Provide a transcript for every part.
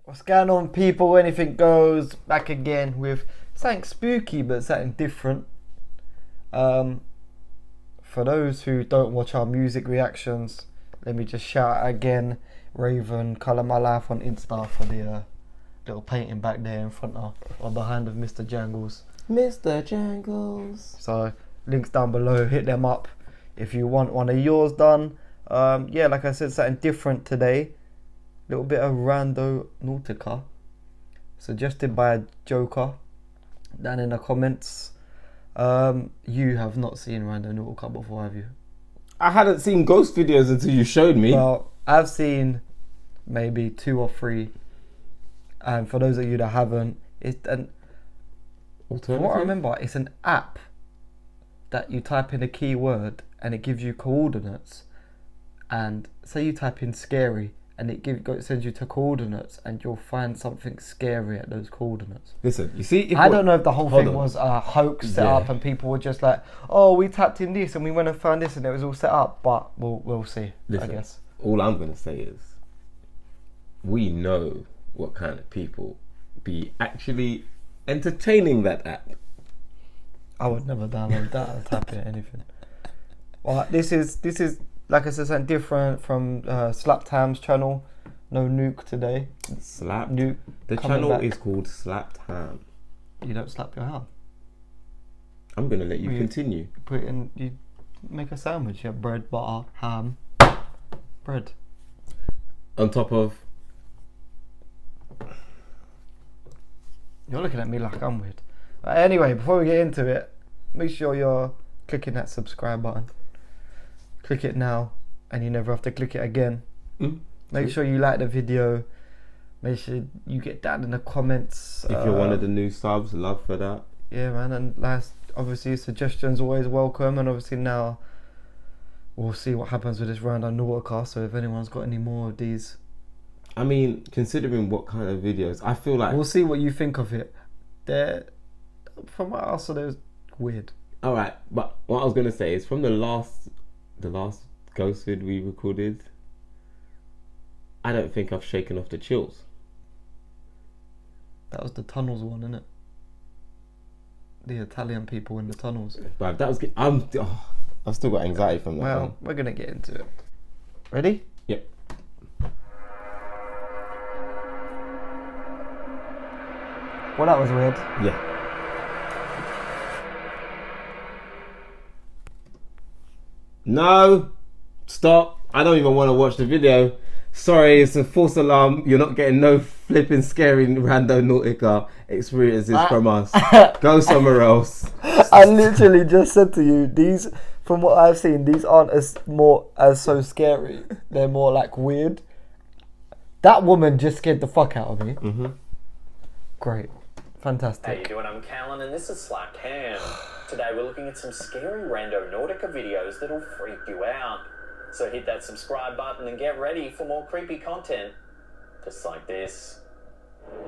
What's going on, people? Anything goes, back again with something spooky but something different. For those who don't watch our music reactions, let me just shout out again, Raven, Colour My Life on Insta for the little painting back there in front of or behind of Mr. Jangles. Mr. Jangles. So links down below, hit them up if you want one of yours done. Yeah, like I said, something different today. Little bit of Randonautica, suggested by a Joker down in the comments. You have not seen Randonautica before, have you? I hadn't seen ghost videos until you showed me. Well, I've seen maybe 2 or 3, and for those of you that haven't, it's an, from what I remember, it's an app that you type in a keyword and it gives you coordinates. And say you type in scary, and it sends you to coordinates, and you'll find something scary at those coordinates. Listen, you see, I don't know if the whole thing was a hoax set up, and people were just like, "Oh, we tapped in this, and we went and found this, and it was all set up." But we'll see. Listen, I guess all I'm gonna say is, we know what kind of people be actually entertaining that app. I would never download that and tap in anything. Well, this is like I said, something different from Slapped Ham's channel. No nuke today. Slapped. Nuke. The channel is called Slapped Ham. You don't slap your ham. I'm gonna let you continue. Put it in. You make a sandwich. You have bread, butter, ham, bread. On top of. You're looking at me like I'm weird. Anyway, before we get into it, make sure you're clicking that subscribe button. Click it now, and you never have to click it again. Make sure you like the video. Make sure you get down in the comments. If you're one of the new subs, love for that. Yeah, man. And obviously, suggestions always welcome. And obviously now, we'll see what happens with this Randonautica. So if anyone's got any more of these, I mean, considering what kind of videos, I feel like we'll see what you think of it. From what I saw, they're weird. All right, but what I was gonna say is from the last ghost vid we recorded, I don't think I've shaken off the chills. That was the tunnels one, innit? The Italian people in the tunnels. But that was I've still got anxiety from that. Well, we're gonna get into it. Ready? Yep. Well, that was weird. Yeah. No, stop. I don't even want to watch the video. Sorry, it's a false alarm. You're not getting no flipping scary Randonautica experiences from us. Go somewhere else. I literally just said to you, these, from what I've seen, these aren't as so scary. They're more like weird. That woman just scared the fuck out of me. Great. Fantastic. How you doing? I'm Callan and this is Slapped Ham. Today we're looking at some scary Randonautica videos that'll freak you out. So hit that subscribe button and get ready for more creepy content. Just like this.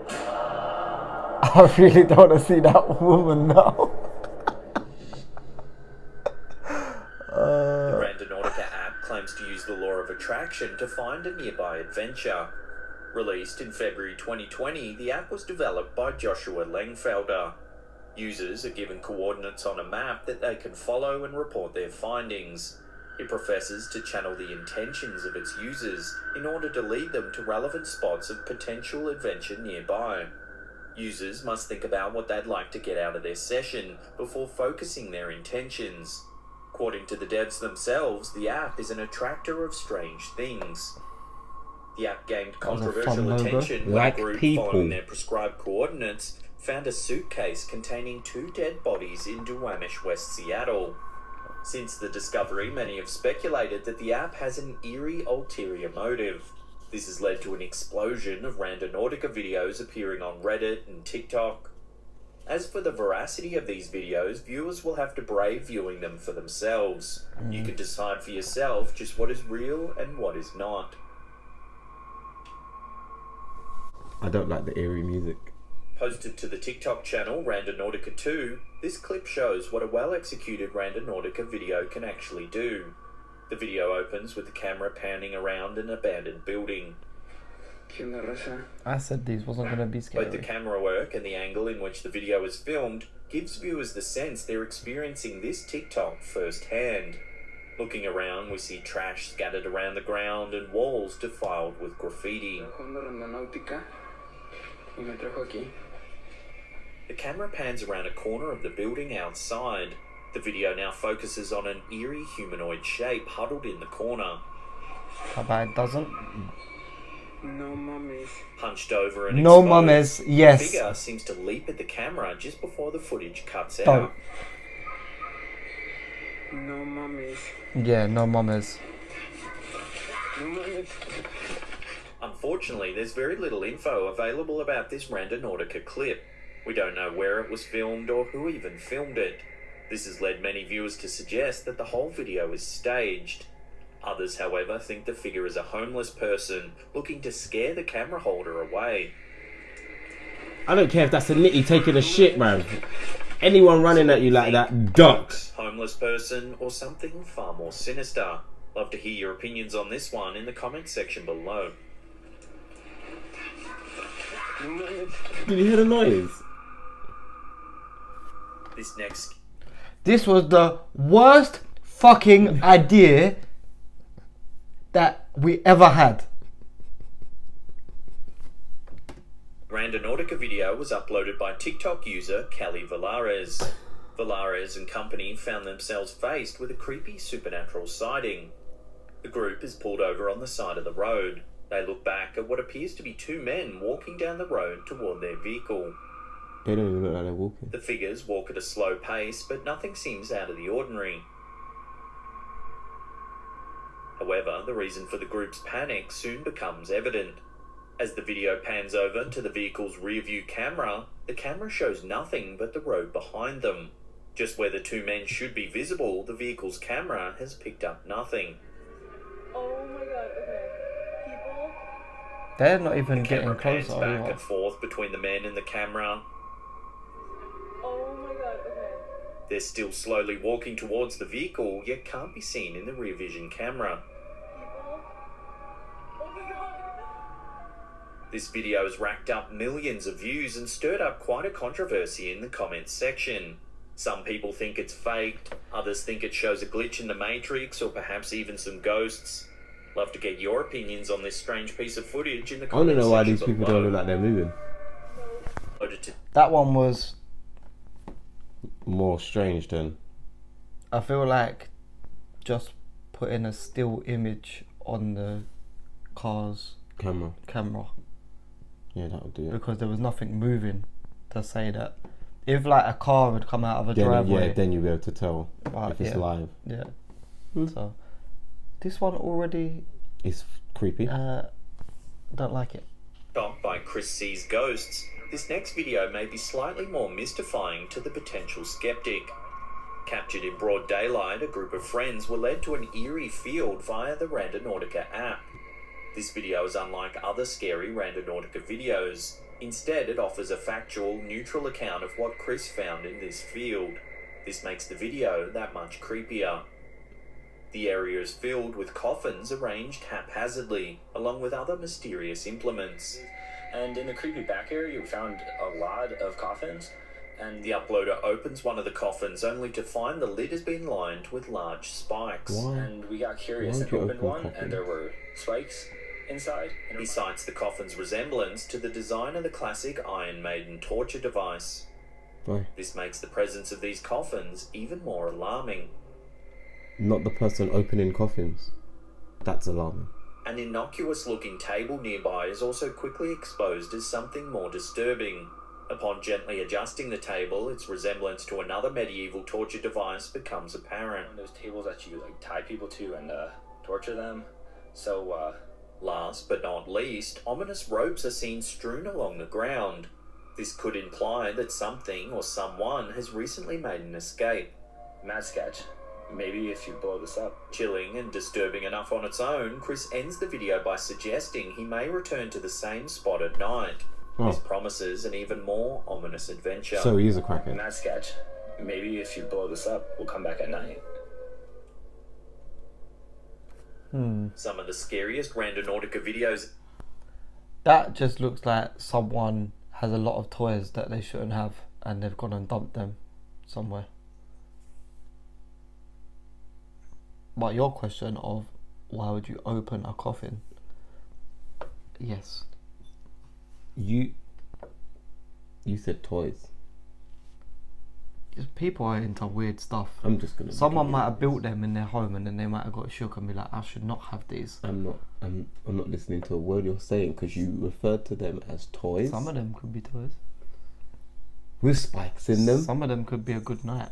I really don't want to see that woman now. The Randonautica app claims to use the law of attraction to find a nearby adventure. Released in February 2020, the app was developed by Joshua Lengfelder. Users are given coordinates on a map that they can follow and report their findings. It professes to channel the intentions of its users in order to lead them to relevant spots of potential adventure nearby. Users must think about what they'd like to get out of their session before focusing their intentions. According to the devs themselves, the app is an attractor of strange things. The app gained controversial attention when a group following their prescribed coordinates found a suitcase containing 2 dead bodies in Duwamish, West Seattle. Since the discovery, many have speculated that the app has an eerie ulterior motive. This has led to an explosion of Randonautica videos appearing on Reddit and TikTok. As for the veracity of these videos, viewers will have to brave viewing them for themselves. You can decide for yourself just what is real and what is not. I don't like the eerie music. Posted to the TikTok channel Randonautica 2, this clip shows what a well-executed Randonautica video can actually do. The video opens with the camera panning around an abandoned building. I said these wasn't going to be scary. Both the camera work and the angle in which the video is filmed gives viewers the sense they're experiencing this TikTok firsthand. Looking around, we see trash scattered around the ground and walls defiled with graffiti. Randonautica y me trajo aquí. The camera pans around a corner of the building outside. The video now focuses on an eerie humanoid shape huddled in the corner. How about it doesn't? No mummies. Hunched over and No exposed, mummies, the yes. figure seems to leap at the camera just before the footage cuts Don't. out. No mummies. Yeah, no mummies. No mummies. Unfortunately, there's very little info available about this Randonautica clip. We don't know where it was filmed or who even filmed it. This has led many viewers to suggest that the whole video is staged. Others, however, think the figure is a homeless person looking to scare the camera holder away. I don't care if that's a nitty taking a shit, man. Anyone running at you like that, ducks. Homeless person or something far more sinister? Love to hear your opinions on this one in the comments section below. No mummies. Did you hear the noise? This was the worst fucking idea that we ever had. Randonautica video was uploaded by TikTok user Kelly Valares. Valares and company found themselves faced with a creepy supernatural sighting. The group is pulled over on the side of the road. They look back at what appears to be two men walking down the road toward their vehicle. They don't even look like they're walking. The figures walk at a slow pace, but nothing seems out of the ordinary. However, the reason for the group's panic soon becomes evident. As the video pans over to the vehicle's rear-view camera, the camera shows nothing but the road behind them. Just where the two men should be visible, the vehicle's camera has picked up nothing. Oh my god, okay. People? They're not even The getting camera pans closer. back Either. and forth between the men and the camera. Oh my god, okay. They're still slowly walking towards the vehicle, yet can't be seen in the rear vision camera. People? Oh my god. This video has racked up millions of views and stirred up quite a controversy in the comments section. Some people think it's faked, others think it shows a glitch in the Matrix or perhaps even some ghosts. Love to get your opinions on this strange piece of footage in the I want to comments know why section these people below. don't look like they're moving. That one was. More strange than. I feel like just putting a still image on the car's Camera. Yeah, that would do it. because there was nothing moving to say that. If like a car had come out of a Then, driveway, yeah, then you'll be able to tell but if it's yeah, live. yeah. So this one already It's creepy. don't like it. Shocked by Chris C's ghosts, this next video may be slightly more mystifying to the potential skeptic. Captured in broad daylight, a group of friends were led to an eerie field via the Randonautica app. This video is unlike other scary Randonautica videos. Instead, it offers a factual, neutral account of what Chris found in this field. This makes the video that much creepier. The area is filled with coffins arranged haphazardly, along with other mysterious implements. And in the creepy back area, you found a lot of coffins. And The uploader opens one of the coffins only to find the lid has been lined with large spikes. Why? and we got curious Why and would you opened open a one, coffin? and there were spikes inside. And He cites the coffin's resemblance to the design of the classic Iron Maiden torture device. Why? This makes the presence of these coffins even more alarming. Not the person opening coffins. That's alarming. An innocuous-looking table nearby is also quickly exposed as something more disturbing. Upon gently adjusting the table, its resemblance to another medieval torture device becomes apparent. those tables that you like tie people to and torture them. So Last but not least, ominous ropes are seen strewn along the ground. This could imply that something or someone has recently made an escape. mad sketch. Maybe if you blow this up. Chilling and disturbing enough on its own, Chris ends the video by suggesting he may return to the same spot at night. Oh. This promises an even more ominous adventure. So he is a crackhead. Mad sketch. Maybe if you blow this up, we'll come back at night. Some of the scariest Randonautica videos That just looks like someone has a lot of toys that they shouldn't have and they've gone and dumped them somewhere. But your question of why would you open a coffin? Yes. You said toys. Just people are into weird stuff. I'm just gonna. Someone might have built them in their home and then they might have got shook and be like, I should not have these. I'm not listening to a word you're saying because you referred to them as toys. Some of them could be toys. With spikes in them. Some of them could be a good night.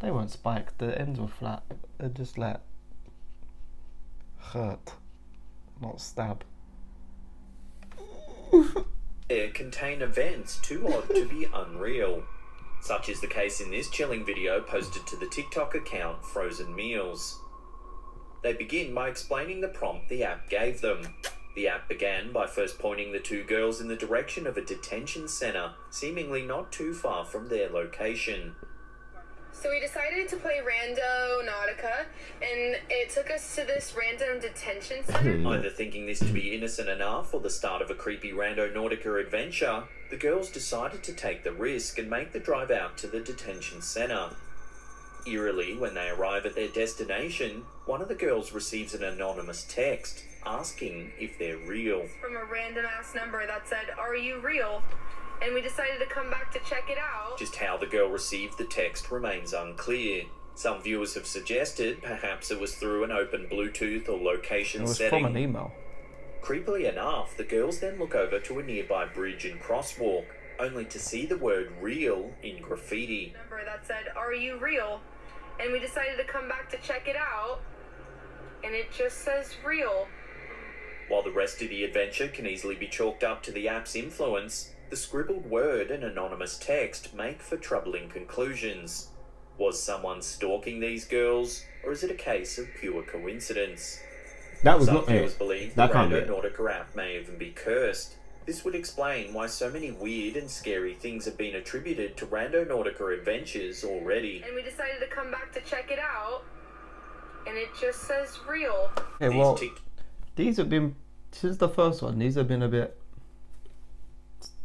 They weren't spiked. The ends were flat. They're just like hurt, not stab. They contain events too odd to be unreal. Such is the case in this chilling video posted to the TikTok account Frozen Meals. They begin by explaining the prompt the app gave them. The app began by first pointing the two girls in the direction of a detention centre, seemingly not too far from their location. So we decided to play Randonautica, and it took us to this random detention center. Either thinking this to be innocent enough or the start of a creepy Randonautica adventure, the girls decided to take the risk and make the drive out to the detention centre. Eerily, when they arrive at their destination, one of the girls receives an anonymous text asking if they're real. From a random ass number that said, "Are you real?" And we decided to come back to check it out. Just how the girl received the text remains unclear. Some viewers have suggested perhaps it was through an open Bluetooth or location It was setting. from an email. Creepily enough, the girls then look over to a nearby bridge and crosswalk, only to see the word real in graffiti. Number that said, "Are you real?" And we decided to come back to check it out. And it just says real. While the rest of the adventure can easily be chalked up to the app's influence, the scribbled word and anonymous text make for troubling conclusions. Was someone stalking these girls, or is it a case of pure coincidence? That was Some not viewers it. believe That the can't be it. Randonautica app may even be cursed. This would explain why so many weird and scary things have been attributed to Randonautica adventures already. And we decided to come back to check it out. And it just says real. Okay, These well, tic- these have been, since the first one, these have been a bit,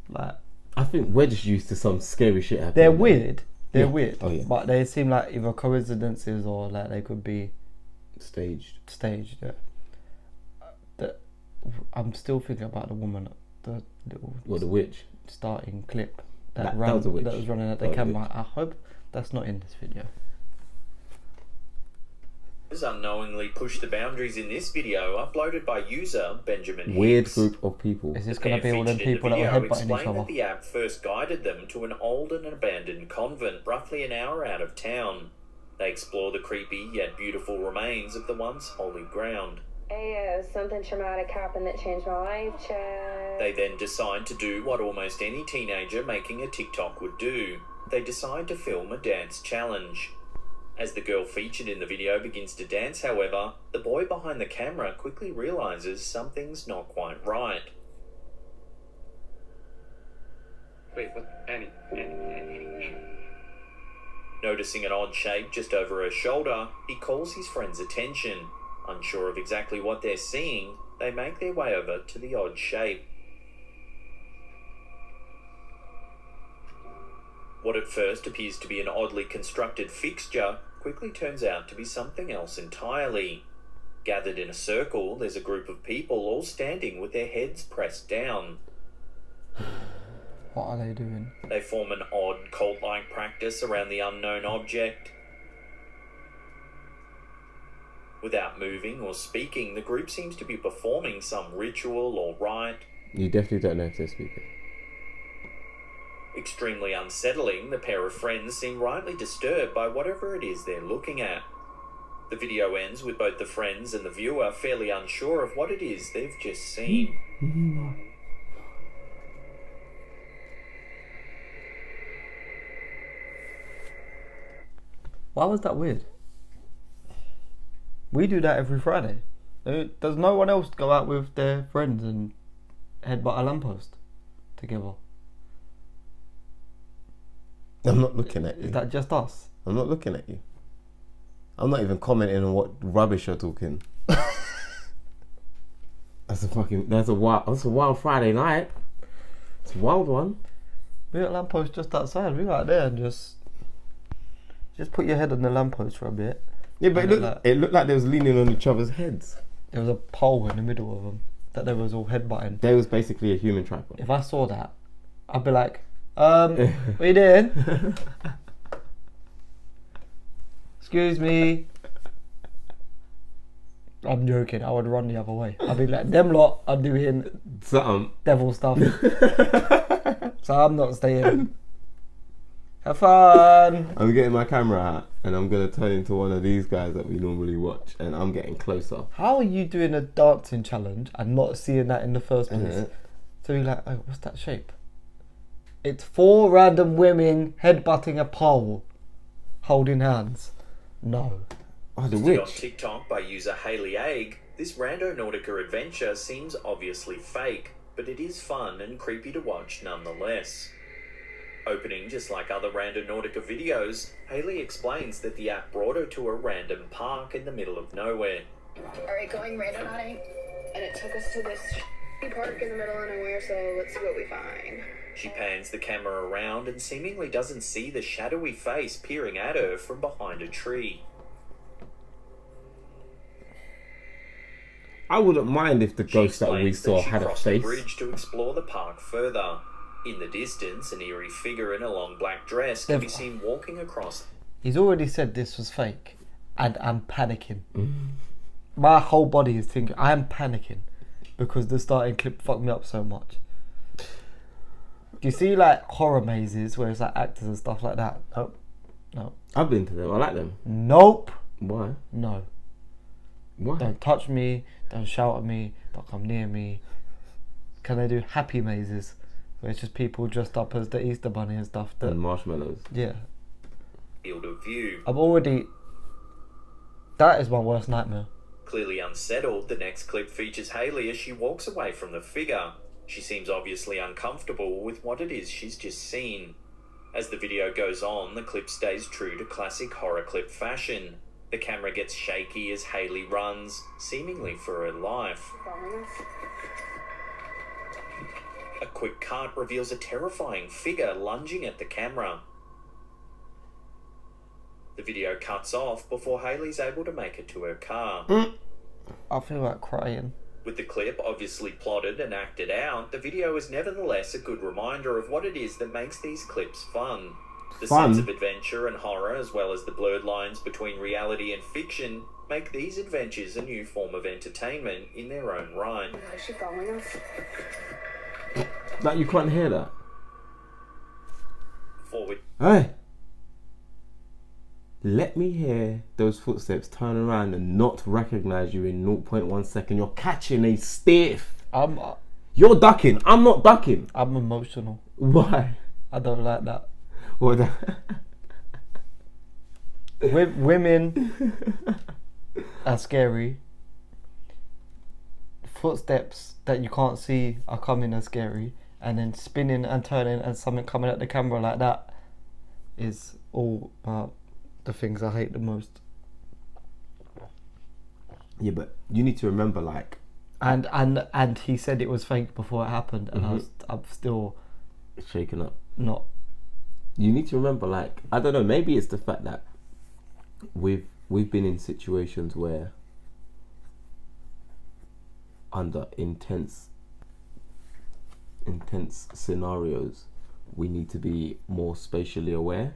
like, I think we're just used to some scary shit happening. they're weird. They're Yeah. weird. Oh, yeah. But they seem like either coincidences or like they could be Staged. staged. Yeah. I'm still thinking about the woman, the little What, the witch? starting clip That was a witch. that was running at the That was a camera. witch. I hope that's not in this video. unknowingly pushed the boundaries in this video uploaded by user Benjamin Weird Hicks. group of people. Is this The going to pair be all them featured in the people that were video headbutting each explained other? that the app first guided them to an old and abandoned convent roughly an hour out of town. They explore the creepy yet beautiful remains of the once holy ground. Hey, something traumatic happened that changed my life, Chad. They then decide to do what almost any teenager making a TikTok would do. They decide to film a dance challenge. As the girl featured in the video begins to dance, however, the boy behind the camera quickly realizes something's not quite right. Wait, what? Annie. Noticing an odd shape just over her shoulder, he calls his friend's attention. Unsure of exactly what they're seeing, they make their way over to the odd shape. What at first appears to be an oddly constructed fixture quickly turns out to be something else entirely. Gathered in a circle, there's a group of people all standing with their heads pressed down. What are they doing? They form an odd cult-like practice around the unknown object. Without moving or speaking, the group seems to be performing some ritual or rite. You definitely don't know if they're speaking. Extremely unsettling, the pair of friends seem rightly disturbed by whatever it is they're looking at. The video ends with both the friends and the viewer fairly unsure of what it is they've just seen. Why was that weird? We do that every Friday. Does no one else go out with their friends and headbutt a lamppost together? I'm not looking at you. Is that just us? I'm not looking at you. I'm not even commenting on what rubbish you're talking. I That's a wild Friday night. It's a wild one. We got lamppost just outside. We go out there and just put your head on the lamppost for a bit. Yeah, but it looked like they was leaning on each other's heads. There was a pole in the middle of them that they was all headbutting. There was basically a human tripod. If I saw that, I'd be like, what are you doing? Excuse me. I'm joking. I would run the other way. I'd be like, them lot are doing something devil stuff. So I'm not staying. Have fun. I'm getting my camera out and I'm going to turn into one of these guys that we normally watch, and I'm getting closer. How are you doing a dancing challenge and not seeing that in the first place? So you're like, oh, what's that shape? It's 4 random women headbutting a pole, holding hands. No. Oh, the Posted on witch. TikTok by user Haley Egg, this Randonautica adventure seems obviously fake, but it is fun and creepy to watch nonetheless. Opening just like other Randonautica videos, Haley explains that the app brought her to a random park in the middle of nowhere. Alright, going randonauting, and it took us to this park in the middle of nowhere, so let's see what we find. She pans the camera around and seemingly doesn't see the shadowy face peering at her from behind a tree. I wouldn't mind if the She ghost that we explains saw she had a crossed the face. bridge to explore the park further. In the distance, an eerie figure in a long black dress can be seen walking across. He's already said this was fake, and I'm panicking. My whole body is thinking, I am panicking because the starting clip fucked me up so much. Do you see like horror mazes where it's like actors and stuff like that? Nope. No. I've been to them. I like them. Nope. Why? No. Why? Don't touch me. Don't shout at me. Don't come near me. Can they do happy mazes where it's just people dressed up as the Easter Bunny and stuff? And marshmallows. Yeah. Field of view. That is my worst nightmare. Clearly unsettled, the next clip features Haley as she walks away from the figure. She seems obviously uncomfortable with what it is she's just seen. As the video goes on, the clip stays true to classic horror clip fashion. The camera gets shaky as Haley runs, seemingly for her life. A quick cut reveals a terrifying figure lunging at the camera. The video cuts off before Haley's able to make it to her car. I feel like crying. With the clip obviously plotted and acted out, the video is nevertheless a good reminder of what it is that makes these clips fun. The sense of adventure and horror, as well as the blurred lines between reality and fiction, make these adventures a new form of entertainment in their own right. Is she following us? Like, you can't hear that. Forward. Hey! Let me hear those footsteps turn around and not recognize you in 0.1 second. You're catching a stiff. You're ducking. I'm not ducking. I'm emotional. Why? I don't like that. What? Women are scary. Footsteps that you can't see are coming are scary. And then spinning and turning and something coming at the camera like that is all about the things I hate the most. Yeah, but you need to remember, like, and he said it was fake before it happened, and I'm still shaken up. Not. You need to remember, like, I don't know, maybe it's the fact that we've been in situations where under intense scenarios we need to be more spatially aware.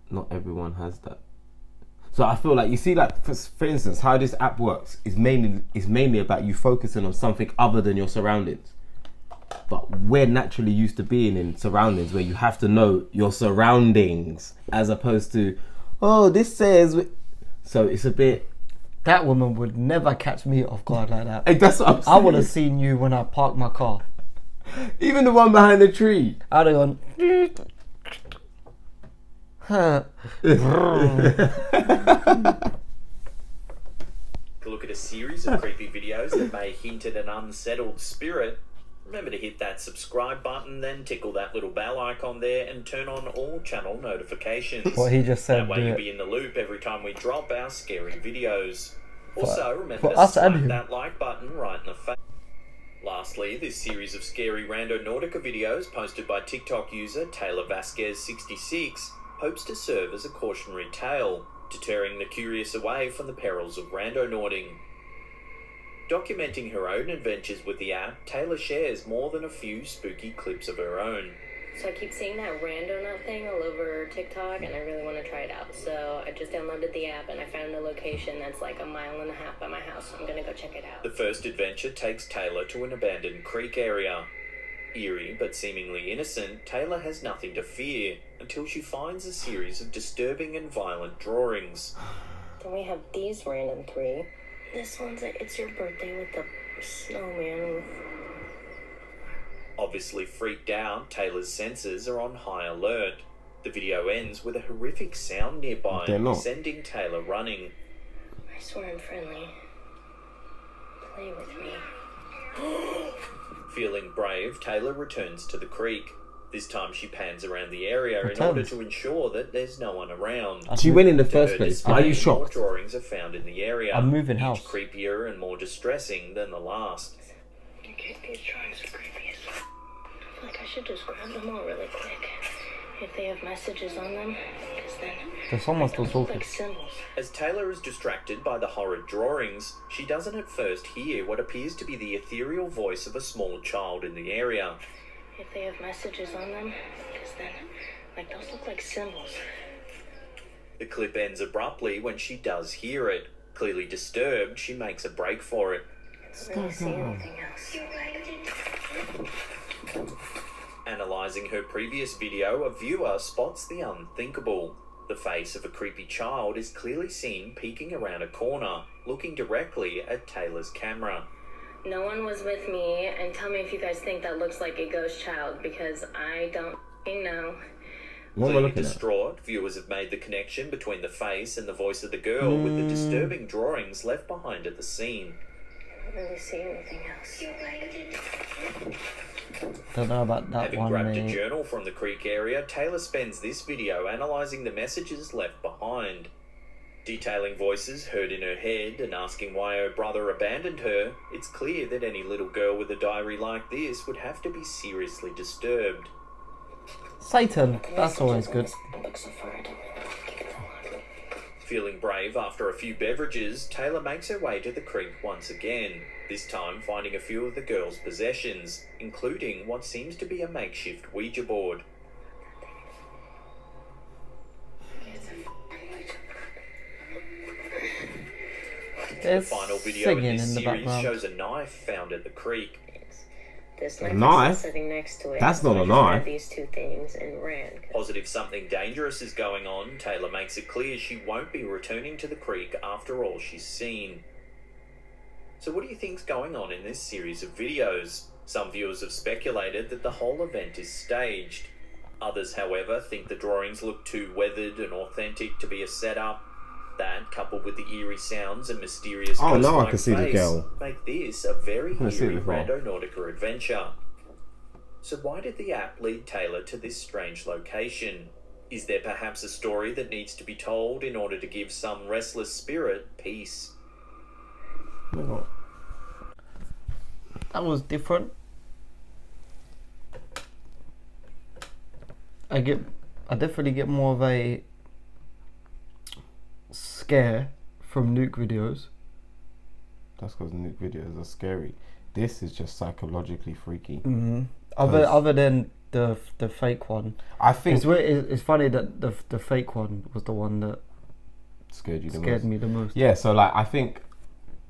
Not everyone has that. So I feel like, you see, like, for instance, how this app works is mainly about you focusing on something other than your surroundings. But we're naturally used to being in surroundings where you have to know your surroundings, as opposed to, oh, this says. So it's a bit. That woman would never catch me off guard like that. Hey, that's what I'm saying. I would have seen you when I parked my car. Even the one behind the tree. I'd have gone. To look at a series of creepy videos that may hint at an unsettled spirit, remember to hit that subscribe button, then tickle that little bell icon there and turn on all channel notifications. What he just said. That way you'll be in the loop every time we drop our scary videos. Also, remember for to us and smack him. that like button right in the face. Lastly, this series of scary Randonautica videos posted by TikTok user Taylor Vasquez66 hopes to serve as a cautionary tale, deterring the curious away from the perils of randonauting. Documenting her own adventures with the app, Taylor shares more than a few spooky clips of her own. So I keep seeing that Randonaut thing all over TikTok, and I really want to try it out. So I just downloaded the app, and I found a location that's like 1.5 miles by my house. So I'm going to go check it out. The first adventure takes Taylor to an abandoned creek area. Eerie but seemingly innocent, Taylor has nothing to fear until she finds a series of disturbing and violent drawings. Then we have these random 3. This one's It's Your Birthday with the snowman. Obviously freaked out, Taylor's senses are on high alert. The video ends with a horrific sound nearby, sending Taylor running. I swear I'm friendly. Play with me. Feeling brave, Taylor returns to the creek. This time she pans around the area in order to ensure that there's no one around. She went in the first place. Why are you shocked? More drawings are found in the area. I'm moving house. Each creepier and more distressing than the last. Okay, these drawings are creepy as fuck. I feel like I should just grab them all really quick. If they have messages on them, because then There's someone still talking. like symbols. As Taylor is distracted by the horrid drawings, she doesn't at first hear what appears to be the ethereal voice of a small child in the area. If they have messages on them, because then like those look like symbols. The clip ends abruptly when she does hear it. Clearly disturbed, she makes a break for it. I don't really see anything else. Analysing her previous video, a viewer spots the unthinkable. The face of a creepy child is clearly seen peeking around a corner, looking directly at Taylor's camera. No one was with me, and tell me if you guys think that looks like a ghost child, because I don't know. What am I Clearly looking at? distraught, viewers have made the connection between the face and the voice of the girl with the disturbing drawings left behind at the scene. I don't really see anything else. Don't know about that Having one, grabbed a mate. journal from the creek area, Taylor spends this video analysing the messages left behind. Detailing voices heard in her head and asking why her brother abandoned her, it's clear that any little girl with a diary like this would have to be seriously disturbed. Satan, that's always good. Feeling brave after a few beverages, Taylor makes her way to the creek once again, this time finding a few of the girl's possessions, including what seems to be a makeshift Ouija board. The final video in singing this in the series background. shows a knife found at the creek. This A knife knife? is sitting next to it. That's so not I a just grabbed knife. these 2 things and ran. Positive something dangerous is going on, Taylor makes it clear she won't be returning to the creek after all she's seen. So what do you think's going on in this series of videos? Some viewers have speculated that the whole event is staged. Others, however, think the drawings look too weathered and authentic to be a setup. That, coupled with the eerie sounds and mysterious Oh, now I ghost-like can see the face, girl. make this a very I've seen it eerie before. Randonautica adventure. So why did the app lead Taylor to this strange location? Is there perhaps a story that needs to be told in order to give some restless spirit peace? That was different. I definitely get more of a scare from nuke videos. That's because nuke videos are scary. This is just psychologically freaky. Other than the fake one. I think It's funny that the fake one was the one that scared you the scared most. me the most. Yeah, so like I think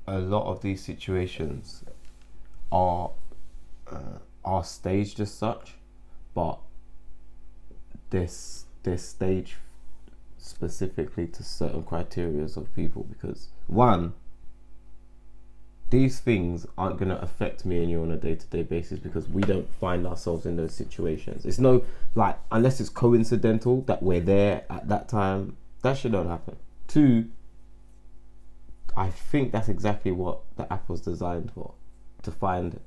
a lot of these situations are staged as such, but they're staged specifically to certain criterias of people, because one, these things aren't going to affect me and you on a day-to-day basis because we don't find ourselves in those situations. It's no, like, unless it's coincidental that we're there at that time, that shit don't happen. Two, I think that's exactly what the app was designed for, to find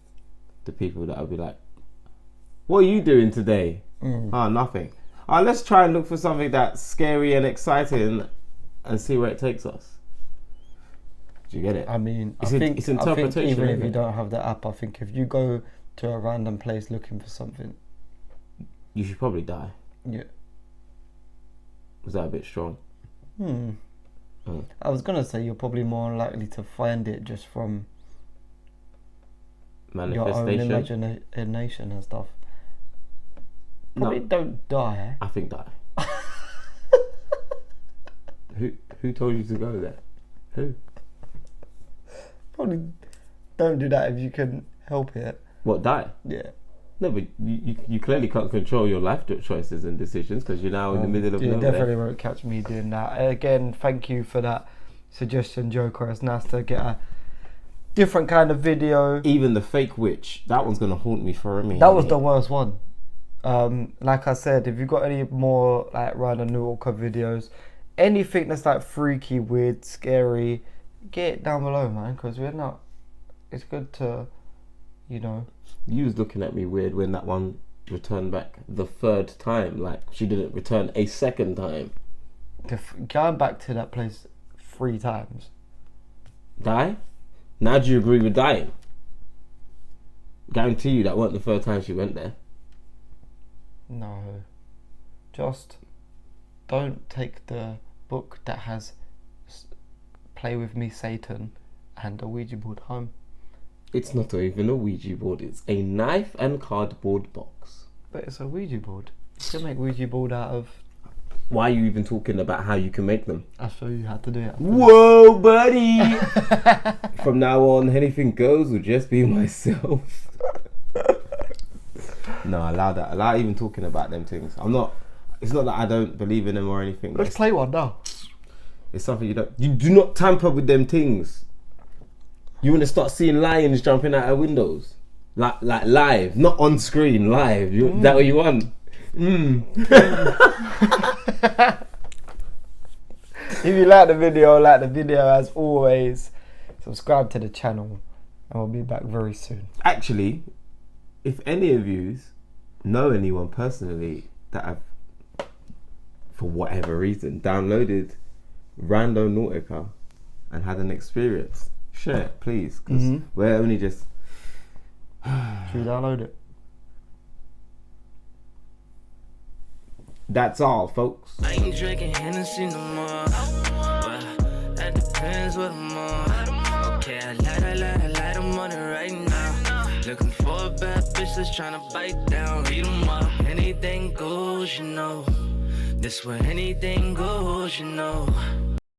the people that will be like, what are you doing today? Nothing. Let's try and look for something that's scary and exciting and see where it takes us. Do you get it? I mean, It's I a- think, it's I think interpretation, even if isn't you it? don't have the app, I think if you go to a random place looking for something, You should probably die. yeah. Was that a bit strong? Oh. I was gonna say you're probably more likely to find it just from your own Manifestation? imagination and stuff. Probably don't die. I think die. Who told you to go there? Who? Probably don't do that if you can help it. What, die? Yeah. No, but you clearly can't control your life choices and decisions because you're now in the middle of You nowhere. definitely won't catch me doing that. Again, thank you for that suggestion, Joker. It's nice to get a different kind of video. Even the fake witch, that one's gonna haunt me for a minute. That was the worst one. Like I said, if you've got any more like Randonautica videos, anything that's like freaky, weird, scary, get it down below, man. Because we're not. It's good to, you know. You was looking at me weird when that one returned back the third time. Like she didn't return a second time. Going back to that place 3 times. Die? Now do you agree with dying? Guarantee you that weren't the third time she went there. No. Just don't take the book that has Play With Me Satan and a Ouija board home. It's not even a Ouija board, it's a knife and cardboard box. But it's a Ouija board. You can make Ouija board out of... Why are you even talking about how you can make them? I'll show you how to do it. Whoa, buddy! From now on, anything goes will just be myself. No, allow that. Allow even talking about them things. It's not that I don't believe in them or anything. Let's play one now. It's something you do not tamper with them things. You want to start seeing lions jumping out of windows, like live, not on screen, live. That what you want? If you like the video as always, subscribe to the channel, and we'll be back very soon. Actually, if any of you know anyone personally that have, for whatever reason, downloaded Randonautica and had an experience, share it, please, because we're only just... Should we download it? That's all, folks. I ain't drinking Hennessy no more, but that depends what I'm on. Okay, I light, I'm on it right now. Looking for a bad bitch that's tryna bite down, eat 'em up. Anything goes, you know. This where anything goes, you know.